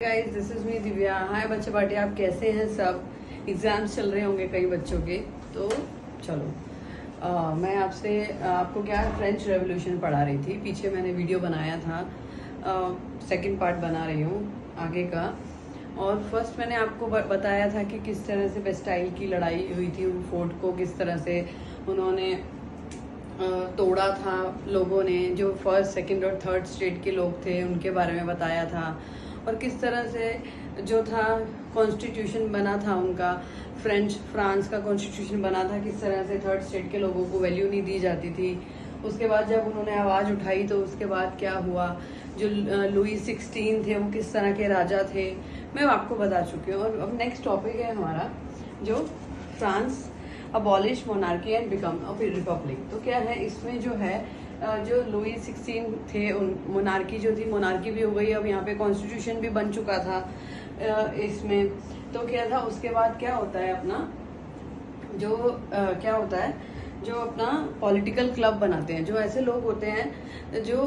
Guys, this is me Divya. Hi बच्चे party, आप कैसे हैं सब? एग्जाम्स चल रहे होंगे कई बच्चों के, तो चलो मैं आपको क्या फ्रेंच रेवोल्यूशन पढ़ा रही थी। पीछे मैंने वीडियो बनाया था, सेकंड पार्ट बना रही हूँ आगे का। और फर्स्ट मैंने आपको बताया था कि किस तरह से बेस्टाइल की लड़ाई हुई थी, फोर्ट को किस तरह से उन्होंने तोड़ा था लोगों ने, जो फर्स्ट सेकंड और थर्ड स्टेट के लोग थे उनके बारे में बताया था। और किस तरह से जो था कॉन्स्टिट्यूशन बना था उनका, फ्रांस का कॉन्स्टिट्यूशन बना था, किस तरह से थर्ड स्टेट के लोगों को वैल्यू नहीं दी जाती थी। उसके बाद जब उन्होंने आवाज़ उठाई तो उसके बाद क्या हुआ, जो लुई 16 थे वो किस तरह के राजा थे, मैं आपको बता चुकी हूँ। और अब नेक्स्ट टॉपिक है हमारा जो France abolish monarchy and become a republic. तो क्या है इसमें जो है, जो लुई 16 थे उन मोनार्की जो थी, मोनार्की भी हो गई, अब यहाँ पे कॉन्स्टिट्यूशन भी बन चुका था इसमें। तो क्या था उसके बाद क्या होता है अपना जो क्या होता है, जो अपना पॉलिटिकल क्लब बनाते हैं, जो ऐसे लोग होते हैं जो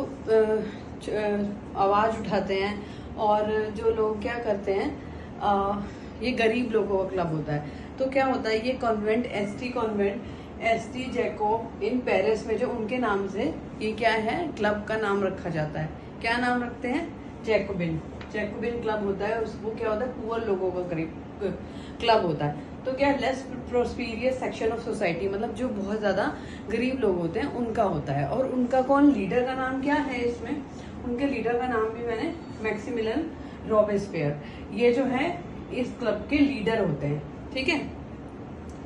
आवाज़ उठाते हैं, और जो लोग क्या करते हैं, ये गरीब लोगों का क्लब होता है। तो क्या होता है, ये convent ST Jacob in Paris में, जो उनके नाम से ये क्या है क्लब का नाम रखा जाता है। क्या नाम रखते हैं? जैकोबिन क्लब होता है। वो क्या होता है, पुअर लोगों का गरीब क्लब होता है। तो क्या लेस प्रोस्पीरियस सेक्शन ऑफ सोसाइटी, मतलब जो बहुत ज्यादा गरीब लोग होते हैं उनका होता है। और उनका कौन, लीडर का नाम क्या है इसमें? उनके लीडर का नाम भी मैंने मैक्सिमिलियन रॉबेस्पियर, ये जो है इस क्लब के लीडर होते हैं। ठीक है,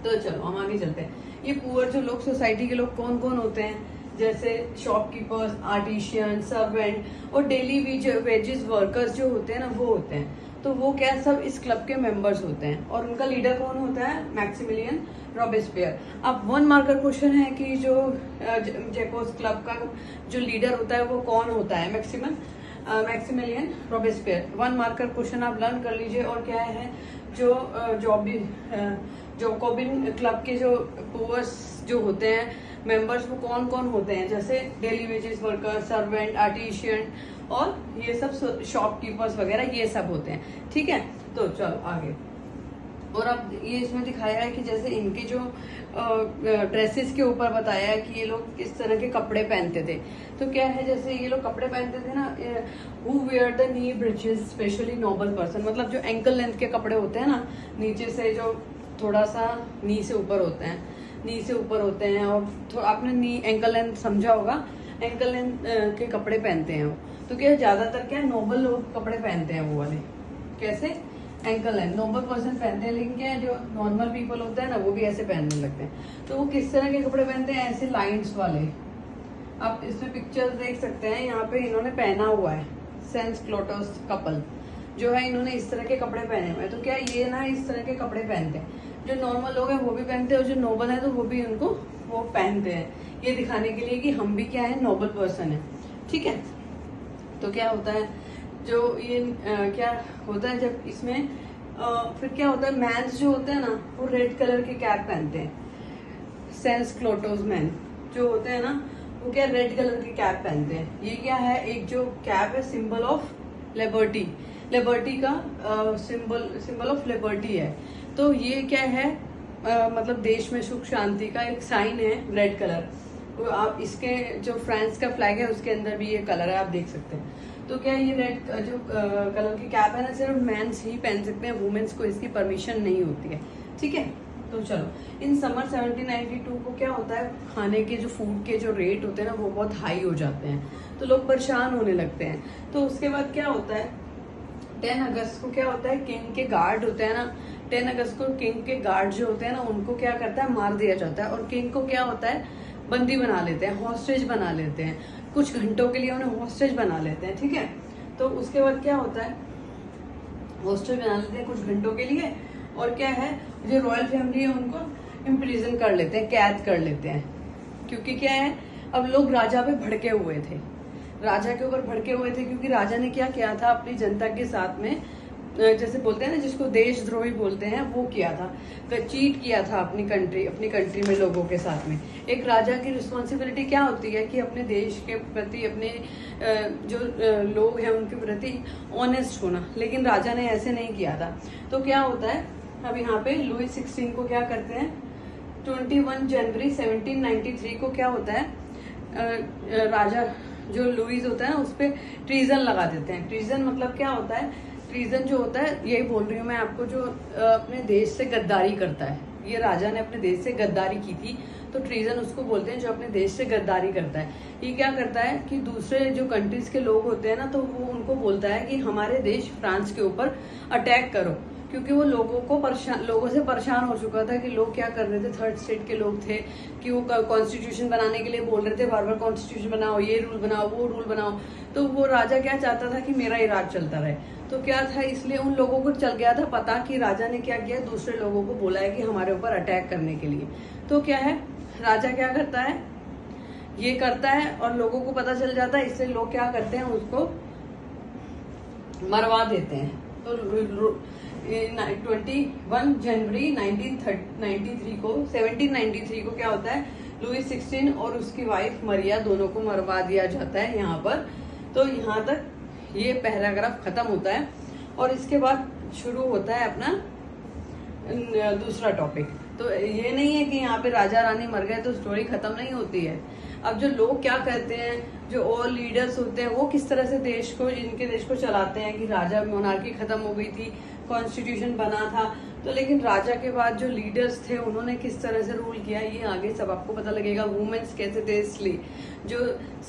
तो चलो हम आगे चलते हैं। ये पुअर जो लोग, सोसाइटी के लोग कौन कौन होते हैं? जैसे शॉपकीपर्स, आर्टिशियन, सर्वेंट और डेली वेजेस वर्कर्स जो होते हैं ना, वो होते हैं। तो वो क्या सब इस क्लब के मेंबर्स होते हैं। और उनका लीडर कौन होता है? Maximilian Robespierre. अब 1 मार्कर क्वेश्चन है कि जो जैकोस क्लब का जो लीडर होता है वो कौन होता है? Maximilian Robespierre. 1 मार्कर क्वेश्चन आप लर्न कर लीजिए। और क्या है, जो जोकोबिन क्लब के जो पुअर्स जो होते हैं मेंबर्स, वो कौन कौन होते हैं? जैसे daily wages worker, servant, artisan और ये सब शॉपकीपर्स वगैरह, ये सब होते हैं। ठीक है, तो चलो आगे। और अब ये इसमें दिखाया है कि जैसे इनके जो ड्रेसेस के ऊपर बताया है कि ये लोग किस तरह के कपड़े पहनते थे। तो क्या है, जैसे ये लोग कपड़े पहनते थे ना, who wear the knee breeches, specially noble person, मतलब जो एंकल लेंथ के कपड़े होते हैं ना, नीचे से जो थोड़ा सा नी से ऊपर होते हैं, और आपने नी एंकल लेंथ समझा होगा, एंकल लेंथ के कपड़े पहनते हैं वो। तो क्या ज्यादातर क्या नोबल लोग कपड़े पहनते हैं, वो वाले कैसे एंकल लेंथ नोबल पर्सन पहनते हैं। लेकिन क्या है, जो नॉर्मल पीपल होते हैं ना, वो भी ऐसे पहनने लगते हैं। तो वो किस तरह के कपड़े पहनते हैं? ऐसे लाइंस वाले। आप इसमें पिक्चर्स देख सकते हैं, यहाँ पे इन्होंने पहना हुआ है सेंस क्लोटस कपल जो है, इन्होंने इस तरह के कपड़े पहने हुए हैं। तो क्या ये ना इस तरह के कपड़े पहनते हैं, जो नॉर्मल लोग हैं वो भी पहनते हैं, और जो नोबल है तो वो भी उनको वो पहनते हैं, ये दिखाने के लिए कि हम भी क्या है, नोबल पर्सन है। ठीक है, तो क्या होता है, जो ये क्या होता है जब इसमें फिर क्या होता है, मैन्स जो होते हैं ना, वो रेड कलर के कैप पहनते हैं। सेंस क्लोटोस मैन जो होते हैं ना, वो क्या रेड कलर के कैप पहनते हैं। ये क्या है, एक जो कैप है सिंबल ऑफ लिबर्टी का सिंबल ऑफ लिबर्टी है। तो ये क्या है, मतलब देश में सुख शांति का एक साइन है रेड कलर। तो आप इसके जो फ्रांस का फ्लैग है उसके अंदर भी ये कलर है, आप देख सकते हैं। तो क्या ये रेड जो कलर की कैप है ना, सिर्फ मेंस ही पहन सकते हैं, वुमेन्स को इसकी परमिशन नहीं होती है। ठीक है, तो चलो, इन समर 1792 को क्या होता है, खाने के जो फूड के जो रेट होते हैं ना, वो बहुत हाई हो जाते हैं, तो लोग परेशान होने लगते हैं। तो उसके बाद क्या होता है, 10 अगस्त को क्या होता है, किंग के गार्ड होते हैं ना, 10 अगस्त को किंग के गार्ड जो होते हैं ना, उनको क्या करता है, मार दिया जाता है। और किंग को क्या होता है, बंदी बना लेते हैं, हॉस्टेज बना लेते हैं, कुछ घंटों के लिए उन्हें हॉस्टेज बना लेते हैं। ठीक है, तो उसके बाद क्या होता है, हॉस्टेज बना लेते हैं कुछ घंटों के लिए। और क्या है, जो रॉयल फैमिली है उनको इम्प्रिजन कर लेते हैं, कैद कर लेते हैं। क्योंकि क्या है, अब लोग राजा पे भड़के हुए थे, राजा के ऊपर भड़के हुए थे, क्योंकि राजा ने क्या किया था, अपनी जनता के साथ में जैसे बोलते हैं ना, जिसको देशद्रोही बोलते हैं, वो किया था, चीट किया था अपनी कंट्री में लोगों के साथ में। एक राजा की रिस्पॉन्सिबिलिटी क्या होती है कि अपने देश के प्रति, अपने जो लोग हैं उनके प्रति ऑनेस्ट होना, लेकिन राजा ने ऐसे नहीं किया था। तो क्या होता है, अब यहाँ पे लुई 16 को क्या करते हैं, 21 जनवरी 1793 को क्या होता है, राजा जो लुईस होता है उस पर ट्रीजन लगा देते हैं। ट्रीजन मतलब क्या होता है, ट्रीजन जो होता है, यही बोल रही हूँ मैं आपको, जो अपने देश से गद्दारी करता है। ये राजा ने अपने देश से गद्दारी की थी, तो ट्रीजन उसको बोलते हैं, जो अपने देश से गद्दारी करता है। ये क्या करता है कि दूसरे जो कंट्रीज के लोग होते हैं ना, तो वो उनको बोलता है कि हमारे देश फ्रांस के ऊपर अटैक करो, क्योंकि वो लोगों से परेशान हो चुका था कि लोग क्या कर रहे थे, थर्ड स्टेट के लोग थे कि वो कॉन्स्टिट्यूशन बनाने के लिए बोल रहे थे, बार बार कॉन्स्टिट्यूशन बनाओ, ये रूल बनाओ, वो रूल बनाओ। तो वो राजा क्या चाहता था कि मेरा ही राज चलता रहे। तो क्या था, इसलिए उन लोगों को चल गया था पता कि राजा ने क्या किया, दूसरे लोगों को बोला है कि हमारे ऊपर अटैक करने के लिए। तो क्या है, राजा क्या करता है, ये करता है और लोगों को पता चल जाता है, इसलिए लोग क्या करते हैं, उसको मरवा देते हैं। तो 21 जनवरी 1793 को क्या होता है, लुई 16 और उसकी वाइफ मरिया दोनों को मरवा दिया जाता है यहाँ पर। तो यहाँ तक ये पैराग्राफ खत्म होता है और इसके बाद शुरू होता है अपना दूसरा टॉपिक। तो ये नहीं है कि यहाँ पे राजा रानी मर गए तो स्टोरी खत्म नहीं होती है। अब जो लोग क्या कहते हैं, जो और लीडर्स होते हैं, वो किस तरह से इनके देश को चलाते हैं कि राजा मोनार्की खत्म हो गई थी, कॉन्स्टिट्यूशन बना था, तो लेकिन राजा के बाद जो लीडर्स थे उन्होंने किस तरह से रूल किया, ये आगे सब आपको पता लगेगा। वुमेन्स कैसे थे, जो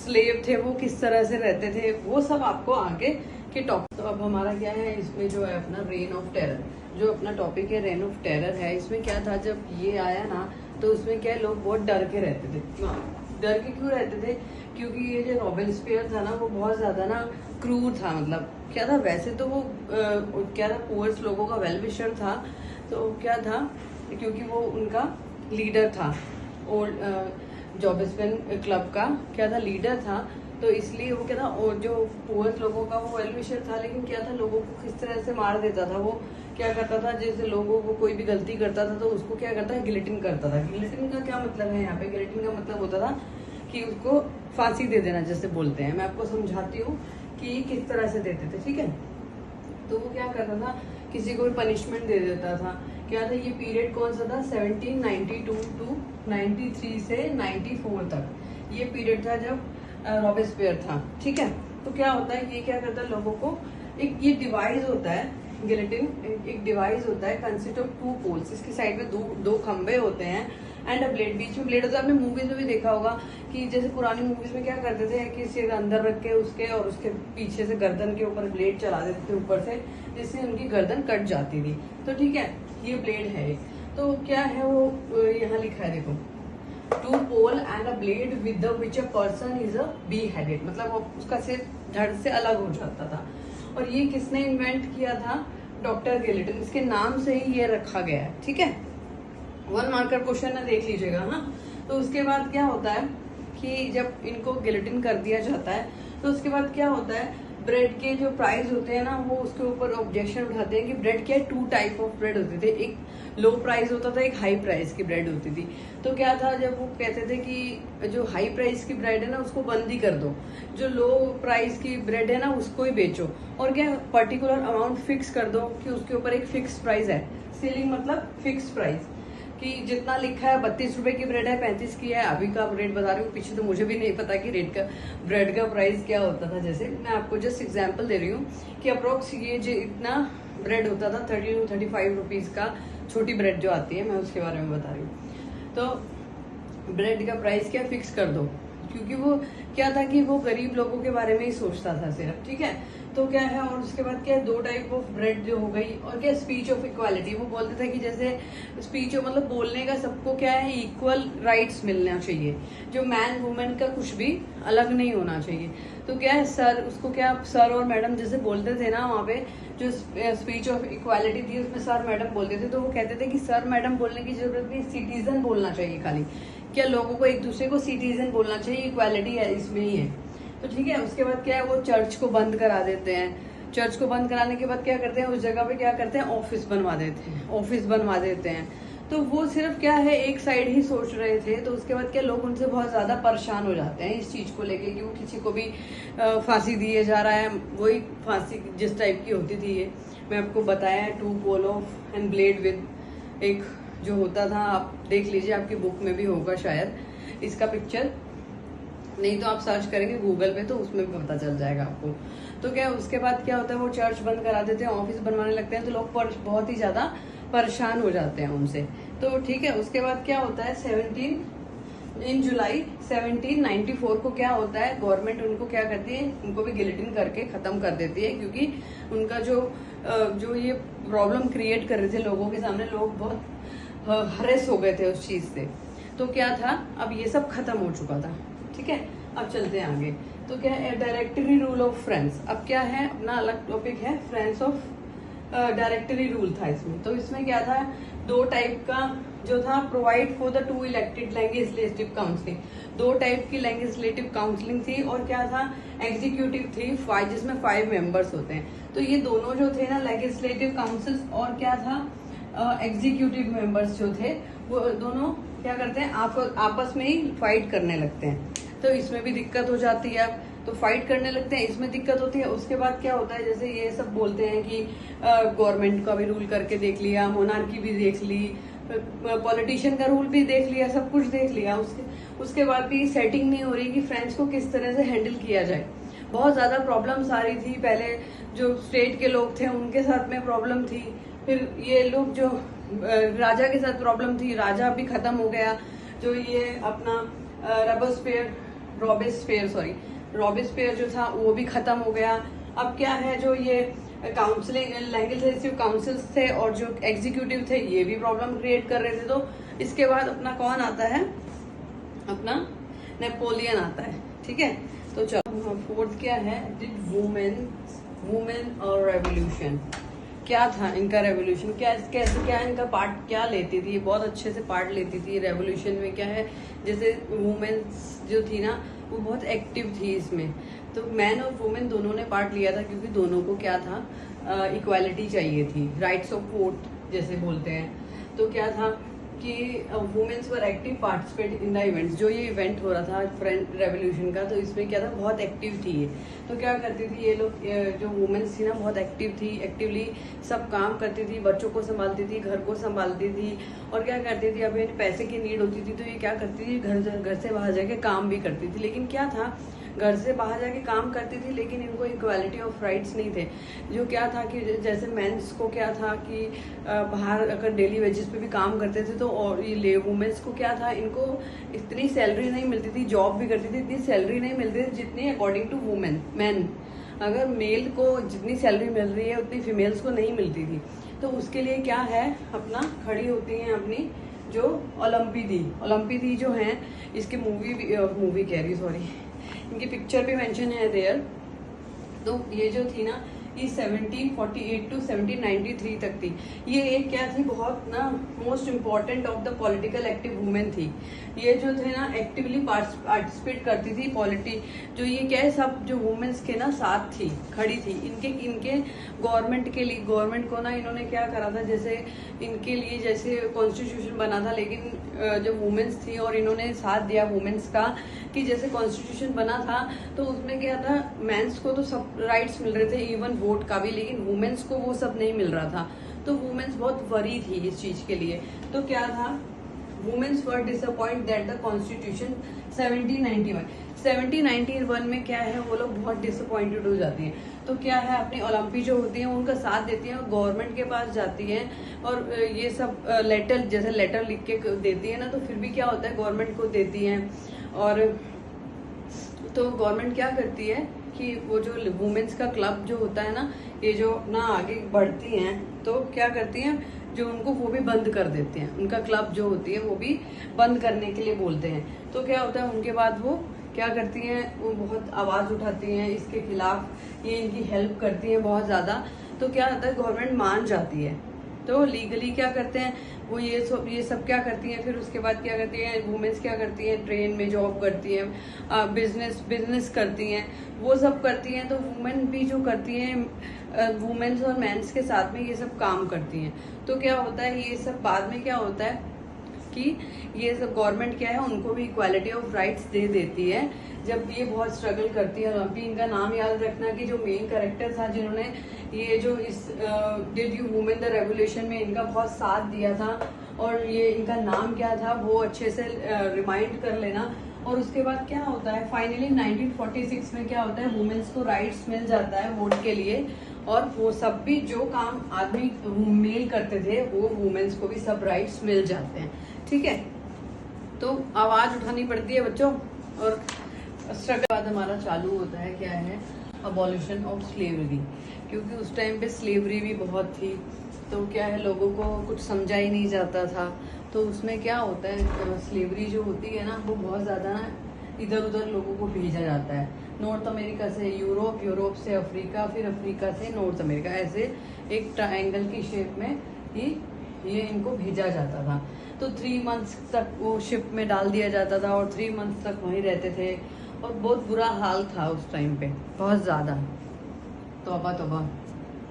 स्लेव थे वो किस तरह से रहते थे, वो सब आपको आगे के टॉपिक। तो अब हमारा क्या है, इसमें जो है अपना रेन ऑफ टेरर, जो अपना टॉपिक है रेन ऑफ टेरर है। इसमें क्या था, जब ये आया ना तो उसमें क्या, लोग बहुत डर के रहते थे। डर के क्यों रहते थे, क्योंकि ये जो रॉबिन्सपियर था ना, वो बहुत ज्यादा ना क्रूर था। मतलब क्या था, वैसे तो वो क्या था, पुअर्स लोगों का वेल विशर था। तो क्या था, क्योंकि वो उनका लीडर था, ओल्ड जॉबिस्पियन क्लब का क्या था, लीडर था, तो इसलिए वो क्या था, और जो पुअर्स लोगों का वो वेल विशर था, लेकिन क्या था, लोगों को किस तरह से मार देता था। वो क्या करता था, जैसे लोगों को कोई भी गलती करता था तो उसको क्या करता है, गिलेटिन करता था। गिलेटिन का क्या मतलब है यहाँ पे, गिलेटिन का मतलब होता था कि उसको फांसी दे देना, जैसे बोलते हैं। मैं आपको समझाती हूँ कि किस तरह से देते थे, ठीक है। तो वो क्या करता था, किसी को भी पनिशमेंट दे देता था। क्या था, ये पीरियड कौन सा था, 1792 टू 93 से 94 तक ये पीरियड था जब रॉबिन्सपियर था, ठीक है। तो क्या होता है, ये क्या करता है, लोगों को एक ये डिवाइस होता है, गिलेटिन एक डिवाइस होता है, कंसिस्ट ऑफ 2 पोल्स। इसकी साइड में दो खंबे होते हैं एंड अ ब्लेड, बीच में ब्लेड होता है। आपने मूवीज में भी देखा होगा कि जैसे पुरानी मूवीज में क्या करते थे कि सिर अंदर रख के उसके और उसके पीछे से गर्दन के ऊपर ब्लेड चला देते थे ऊपर से, जिससे उनकी गर्दन कट जाती थी। तो ठीक है, ये ब्लेड है। तो क्या है, वो यहाँ लिखा है, देखो, 2 pole and a blade with which a person is a beheaded, मतलब उसका सिर धड़ से अलग हो जाता था। और ये किसने इन्वेंट किया था, डॉक्टर गिलेटिन। इसके नाम से ही ये रखा गया है, ठीक है। 1 मार्कर क्वेश्चन ना देख लीजिएगा, हाँ। तो उसके बाद क्या होता है कि जब इनको गिलेटिन कर दिया जाता है तो उसके बाद क्या होता है, ब्रेड के जो प्राइस होते हैं ना, वो उसके ऊपर ऑब्जेक्शन उठाते हैं कि ब्रेड क्या है, 2 टाइप ऑफ ब्रेड होते थे, एक लो प्राइस होता था, एक हाई प्राइस की ब्रेड होती थी। तो क्या था, जब वो कहते थे कि जो हाई प्राइस की ब्रेड है ना उसको बंद ही कर दो, जो लो प्राइस की ब्रेड है ना उसको ही बेचो, और क्या पर्टिकुलर अमाउंट फिक्स कर दो कि उसके ऊपर एक फिक्स प्राइस है। सीलिंग मतलब फिक्स प्राइस, कि जितना लिखा है 32 रुपए की ब्रेड है, 35 की है, अभी का रेट बता रही हूँ, पीछे तो मुझे भी नहीं पता कि ब्रेड का प्राइस क्या होता था। जैसे मैं आपको जस्ट एग्जांपल दे रही हूँ कि अप्रोक्स ये जो इतना ब्रेड होता था 30 to 35 रुपीज का, छोटी ब्रेड जो आती है, मैं उसके बारे में बता रही हूँ। तो ब्रेड का प्राइस क्या फिक्स कर दो, क्योंकि वो क्या था कि वो गरीब लोगों के बारे में ही सोचता था सिर्फ, ठीक है। तो क्या है, और उसके बाद क्या है, 2 टाइप ऑफ ब्रेड जो हो गई, और क्या स्पीच ऑफ इक्वालिटी। वो बोलते थे कि जैसे स्पीच मतलब बोलने का सबको क्या है, इक्वल राइट्स मिलना चाहिए, जो मैन वुमेन का कुछ भी अलग नहीं होना चाहिए। तो क्या है, सर उसको क्या सर और मैडम जैसे बोलते थे ना, वहाँ पे जो स्पीच ऑफ इक्वालिटी थी उसमें सर मैडम बोलते थे। तो वो कहते थे कि सर मैडम बोलने की जरूरत नहीं, सिटीजन बोलना चाहिए खाली। क्या लोगों को एक दूसरे को सिटीजन बोलना चाहिए, इक्वालिटी है इसमें ही है। तो ठीक है, उसके बाद क्या है, वो चर्च को बंद करा देते हैं। चर्च को बंद कराने के बाद क्या करते हैं, उस जगह पे क्या करते हैं, ऑफिस बनवा देते हैं। तो वो सिर्फ क्या है, एक साइड ही सोच रहे थे। तो उसके बाद क्या, लोग उनसे बहुत ज्यादा परेशान हो जाते हैं इस चीज को लेके कि वो किसी को भी फांसी दिए जा रहा है। वही फांसी जिस टाइप की होती थी, ये मैं आपको बताया, 2 pole of and blade with एक जो होता था, आप देख लीजिए, आपकी बुक में भी होगा शायद इसका पिक्चर, नहीं तो आप सर्च करेंगे गूगल पे तो उसमें भी पता चल जाएगा आपको। तो क्या उसके बाद क्या होता है, वो चर्च बंद करा देते हैं, ऑफिस बनवाने लगते हैं, तो लोग बहुत ही ज्यादा परेशान हो जाते हैं उनसे। तो ठीक है, उसके बाद क्या होता है, 17 जुलाई 1794 को क्या होता है, गवर्नमेंट उनको क्या करती है, उनको भी गिलेटिन करके खत्म कर देती है, क्योंकि उनका जो ये प्रॉब्लम क्रिएट कर रहे थे लोगों के सामने, लोग बहुत हरेस हो गए थे उस चीज से। तो क्या था, अब ये सब खत्म हो चुका था। ठीक है, अब चलते हैं आगे। तो क्या है, डायरेक्टरी रूल ऑफ फ्रांस। अब क्या है, अपना अलग टॉपिक है, फ्रांस ऑफ डायरेक्टरी रूल था इसमें। तो इसमें क्या था, 2 टाइप का जो था, provide for the 2 elected legislative counselling, 2 type की लेजिस्लेटिव काउंसिलिंग थी। और क्या था, एग्जीक्यूटिव थी 5, जिसमें 5 मेंबर्स होते हैं। तो ये दोनों जो थे ना, लेजिस्लेटिव काउंसिल्स और क्या था, एग्जीक्यूटिव मेंबर्स जो थे, वो दोनों क्या करते हैं, आपस में ही फाइट करने लगते हैं। तो इसमें भी दिक्कत हो जाती है। अब तो फाइट करने लगते हैं, इसमें दिक्कत होती है। उसके बाद क्या होता है, जैसे ये सब बोलते हैं कि गवर्नमेंट का भी रूल करके देख लिया, मोनार्की भी देख ली, पॉलिटिशियन का रूल भी देख लिया, सब कुछ देख लिया, उसके बाद भी सेटिंग नहीं हो रही कि फ्रेंच को किस तरह से हैंडल किया जाए। बहुत ज्यादा प्रॉब्लम्स आ रही थी। पहले जो स्टेट के लोग थे उनके साथ में प्रॉब्लम थी, फिर ये लोग जो राजा के साथ प्रॉब्लम थी, राजा भी खत्म हो गया। जो ये अपना रॉबेस्पियर जो था वो भी खत्म हो गया। अब क्या है, जो ये काउंसिलिंग लेजिस्लेटिव काउंसिल्स थे और जो एग्जीक्यूटिव थे, ये भी प्रॉब्लम क्रिएट कर रहे थे। तो इसके बाद अपना कौन आता है, अपना नेपोलियन आता है। ठीक है, तो चलो 4th क्या है, डिड वुमेन और रेवोल्यूशन। क्या था इनका रेवोल्यूशन, क्या इनका पार्ट क्या लेती थी, बहुत अच्छे से पार्ट लेती थी रेवोल्यूशन में। क्या है, जैसे वुमेन्स जो थी ना, वो बहुत एक्टिव थी इसमें। तो मैन और वुमेन दोनों ने पार्ट लिया था, क्योंकि दोनों को क्या था, इक्वालिटी चाहिए थी, राइट्स ऑफ वोट जैसे बोलते हैं। तो क्या था कि women's were active participate in the events. जो ये इवेंट हो रहा था फ्रेंच रेवोल्यूशन का, तो इसमें क्या था, बहुत एक्टिव थी ये। तो क्या करती थी ये लोग, जो वुमेन्स थी ना, बहुत एक्टिव थी, एक्टिवली सब काम करती थी, बच्चों को संभालती थी, घर को संभालती थी। और क्या करती थी, अब इन्हें पैसे की नीड होती थी, तो ये क्या करती थी, घर से बाहर जाके काम भी करती थी। लेकिन क्या था, घर से बाहर जाके काम करती थी, लेकिन इनको इक्वालिटी ऑफ राइट्स नहीं थे। जो क्या था कि जैसे मेंस को क्या था कि बाहर अगर डेली वेजेस पे भी काम करते थे, तो और ये वुमेन्स को क्या था, इनको इतनी सैलरी नहीं मिलती थी, जॉब भी करती थी, इतनी सैलरी नहीं मिलती थी जितनी अकॉर्डिंग टू मैन। अगर मेल को जितनी सैलरी मिल रही है उतनी फीमेल्स को नहीं मिलती थी। तो उसके लिए क्या है, अपना खड़ी होती हैं अपनी जो ओलंपी जो है, इसकी मूवी कह रही, सॉरी, इनकी पिक्चर भी मेंशन है देयर। तो ये जो थी ना, ये 1748 टू 1793 तक थी। ये एक क्या थी, बहुत ना most important of the political active women थी। ये जो थे ना, एक्टिवली पार्टिसिपेट करती थी पॉलिटी। जो ये क्या है, सब जो वुमेन्स के ना साथ थी, खड़ी थी। इनके गवर्नमेंट के लिए, गवर्नमेंट को ना इन्होंने क्या करा था, जैसे इनके लिए जैसे कॉन्स्टिट्यूशन बना था, लेकिन जो वुमेन्स थी और इन्होंने साथ दिया वुमेन्स का, कि जैसे कॉन्स्टिट्यूशन बना था तो उसमें क्या था, मेंस को तो सब राइट्स मिल रहे थे, इवन वोट का भी, लेकिन वुमेन्स को वो सब नहीं मिल रहा था। तो वुमेन्स बहुत वरी थी इस चीज के लिए। तो क्या था, women's were disappoint that the constitution 1791 में क्या है, वो लोग बहुत डिसअपॉइंटेड हो जाती हैं। तो क्या है, अपनी ओलंपी जो होती है उनका साथ देती हैं, गवर्नमेंट के पास जाती हैं और ये सब लेटर लिख के देती है ना, तो फिर भी क्या होता है, गवर्नमेंट को देती हैं। और तो गवर्नमेंट क्या करती है कि वो जो वुमेन्स का क्लब जो होता है ना, ये जो ना आगे बढ़ती हैं, तो क्या करती हैं, जो उनको वो भी बंद कर देते हैं, उनका क्लब जो होती है वो भी बंद करने के लिए बोलते हैं। तो क्या होता है, उनके बाद वो क्या करती हैं, वो बहुत आवाज उठाती हैं इसके खिलाफ, ये इनकी हेल्प करती हैं बहुत ज्यादा। तो क्या होता है, गवर्नमेंट मान जाती है। तो लीगली क्या करते हैं वो, ये सब क्या करती हैं। फिर उसके बाद क्या करती हैं, वुमेन्स क्या करती हैं, ट्रेन में जॉब करती हैं, बिजनेस करती हैं, वो सब करती हैं। तो वुमेन भी जो करती हैं वुमेन्स और मेंस के साथ में ये सब काम करती हैं। तो क्या होता है, ये सब बाद में क्या होता है कि ये सब गवर्नमेंट क्या है उनको भी इक्वालिटी ऑफ राइट्स दे देती है, जब ये बहुत स्ट्रगल करती है। अभी इनका नाम याद रखना कि जो मेन कैरेक्टर था जिन्होंने ये जो इस did you women the revolution में इनका बहुत साथ दिया था, और ये इनका नाम क्या था वो अच्छे से रिमाइंड कर लेना। और उसके बाद क्या होता है, फाइनली 1946 में क्या होता है, वुमेन्स को राइट्स मिल जाता है वोट के लिए, और वो सब भी जो काम आदमी मेल करते थे वो वुमेन्स को भी सब राइट्स मिल जाते हैं। ठीक है, तो आवाज उठानी पड़ती है बच्चों। और स्ट्रगल बाद हमारा चालू होता है क्या है, अबॉलिशन ऑफ स्लेवरी, क्योंकि उस टाइम पे स्लेवरी भी बहुत थी। तो क्या है, लोगों को कुछ समझा ही नहीं जाता था। तो उसमें क्या होता है, स्लेवरी जो होती है ना वो बहुत ज़्यादा ना इधर उधर लोगों को भेजा जाता है। नॉर्थ अमेरिका से यूरोप, यूरोप से अफ्रीका, फिर अफ्रीका से नॉर्थ अमेरिका, ऐसे एक ट्रायंगल की शेप में ये इनको भेजा जाता था। तो 3 मंथ्स तक वो शिप में डाल दिया जाता था और 3 मंथ्स तक वहीं रहते थे, और बहुत बुरा हाल था उस टाइम पे, बहुत ज़्यादा, तौबा तौबा,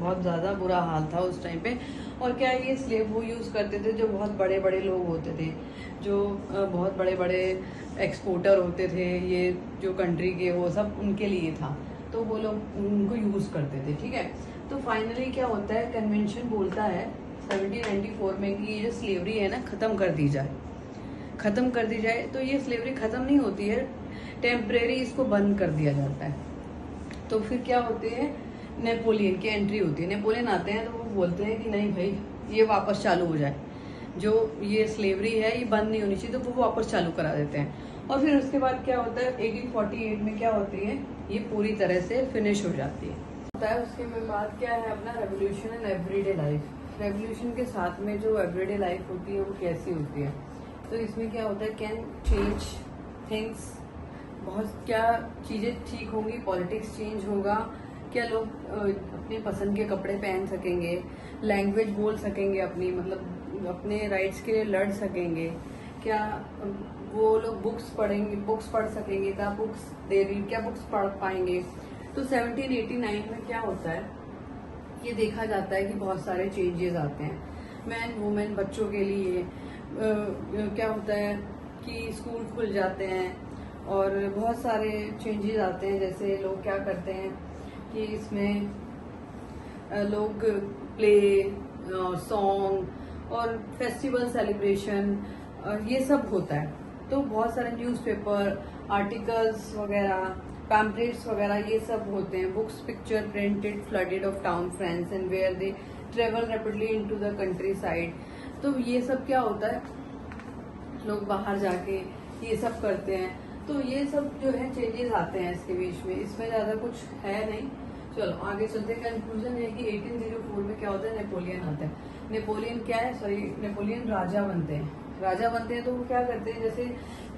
बहुत ज़्यादा बुरा हाल था उस टाइम पे। और क्या ये स्लेव वो यूज़ करते थे जो बहुत बड़े बड़े लोग होते थे, जो बहुत बड़े बड़े एक्सपोर्टर होते थे, ये जो कंट्री के, वो सब उनके लिए था। तो वो लोग उनको यूज़ करते थे। ठीक है, तो फाइनली क्या होता है, कन्वेंशन बोलता है 1794 में कि ये जो स्लेवरी है ना ख़त्म कर दी जाए, ख़त्म कर दी जाए। तो ये स्लेवरी ख़त्म नहीं होती है, टेम्परेरी इसको बंद कर दिया जाता है। तो फिर क्या होते हैं, नेपोलियन की एंट्री होती है। नेपोलियन आते हैं तो वो बोलते हैं कि नहीं भाई ये वापस चालू हो जाए, जो ये स्लेवरी है ये बंद नहीं होनी चाहिए, तो वो वापस चालू करा देते हैं। और फिर उसके बाद क्या होता है, 1848 में क्या होती है, ये पूरी तरह से फिनिश हो जाती है। होता है उसके बाद क्या है, अपना revolution and everyday life. Revolution के साथ में जो एवरीडे लाइफ होती है वो कैसी होती है, तो इसमें क्या होता है, कैन चेंज थिंग्स, बहुत क्या चीज़ें ठीक होंगी, पॉलिटिक्स चेंज होगा, क्या लोग अपने पसंद के कपड़े पहन सकेंगे, लैंग्वेज बोल सकेंगे अपनी, मतलब अपने राइट्स के लिए लड़ सकेंगे, क्या वो लोग बुक्स पढ़ेंगे, बुक्स पढ़ सकेंगे, क्या बुक्स पढ़ पाएंगे। तो 1789 में क्या होता है, ये देखा जाता है कि बहुत सारे चेंजेस आते हैं मैन वुमेन बच्चों के लिए। क्या होता है कि स्कूल खुल जाते हैं और बहुत सारे चेंजेस आते हैं। जैसे लोग क्या करते हैं कि इसमें लोग प्ले, सॉन्ग और फेस्टिवल सेलिब्रेशन ये सब होता है। तो बहुत सारे न्यूज़पेपर आर्टिकल्स वगैरह, पैम्पलेट्स वगैरह ये सब होते हैं। Books, picture printed, flooded of town friends and where they travel rapidly into the countryside. तो ये सब क्या होता है, लोग बाहर जाके ये सब करते हैं। तो ये सब जो है चेंजेस आते हैं इसके बीच में, इसमें ज्यादा कुछ है नहीं। चलो आगे चलते। कंक्लूजन है कि 1804 में क्या होता है, नेपोलियन आता है। नेपोलियन क्या है, सॉरी, नेपोलियन राजा बनते हैं। राजा बनते हैं तो वो क्या करते हैं, जैसे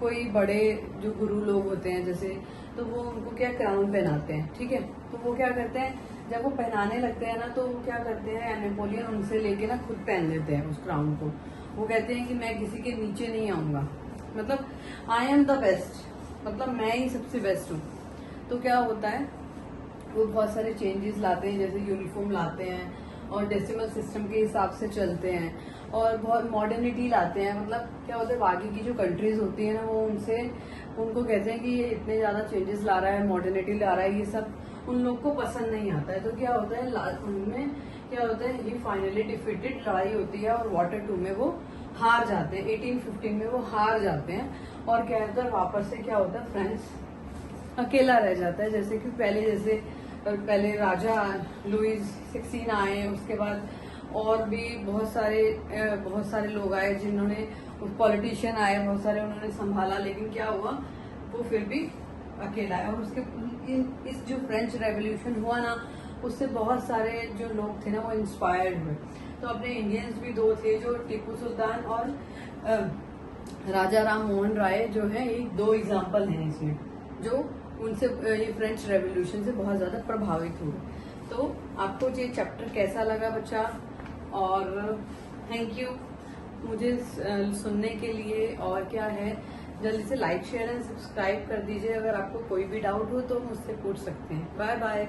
कोई बड़े जो गुरु लोग होते हैं जैसे, तो वो उनको क्या क्राउन पहनाते हैं। ठीक है, तो वो क्या करते हैं, जब वो पहनाने लगते हैं ना तो वो क्या करते हैं, नेपोलियन उनसे लेके ना खुद पहन लेते हैं उस क्राउन को। वो कहते हैं कि मैं किसी के नीचे नहीं आऊंगा, मतलब आई एम द बेस्ट, मतलब मैं ही सबसे बेस्ट हूँ। तो क्या होता है, वो बहुत सारे चेंजेस लाते हैं, जैसे यूनिफॉर्म लाते हैं और डेसिमल सिस्टम के हिसाब से चलते हैं, और बहुत मॉडर्निटी लाते हैं। मतलब क्या होता है, बाकी की जो कंट्रीज होती है ना वो उनको कहते हैं कि ये इतने ज्यादा चेंजेस ला रहा है, मॉडर्निटी ला रहा है, ये सब उन लोग को पसंद नहीं आता है। तो क्या होता है, उनमें क्या होता है, ये फाइनली डिफीटेड, लड़ाई होती है और वाटर 2 में वो हार जाते हैं। 1815 में वो हार जाते हैं और क्या होता है, वापस से क्या होता है, फ्रांस अकेला रह जाता है। जैसे कि पहले राजा लुइस 16 आए, उसके बाद और भी बहुत सारे लोग आए, जिन्होंने पॉलिटिशियन आए बहुत सारे, उन्होंने संभाला, लेकिन क्या हुआ, वो फिर भी अकेला है। और उसके इस जो फ्रेंच रेवोल्यूशन हुआ ना, उससे बहुत सारे जो लोग थे ना वो इंस्पायर्ड हुए। तो अपने इंडियंस भी 2 थे, जो टीपू सुल्तान और राजा राम मोहन राय जो है, ये 2 एग्जाम्पल हैं इसमें, जो उनसे ये फ्रेंच रेवोल्यूशन से बहुत ज्यादा प्रभावित हुए। तो आपको ये चैप्टर कैसा लगा बच्चा, और थैंक यू मुझे सुनने के लिए। और क्या है, जल्दी से लाइक, शेयर एंड सब्सक्राइब कर दीजिए। अगर आपको कोई भी डाउट हो तो मुझसे पूछ सकते हैं। Bye bye.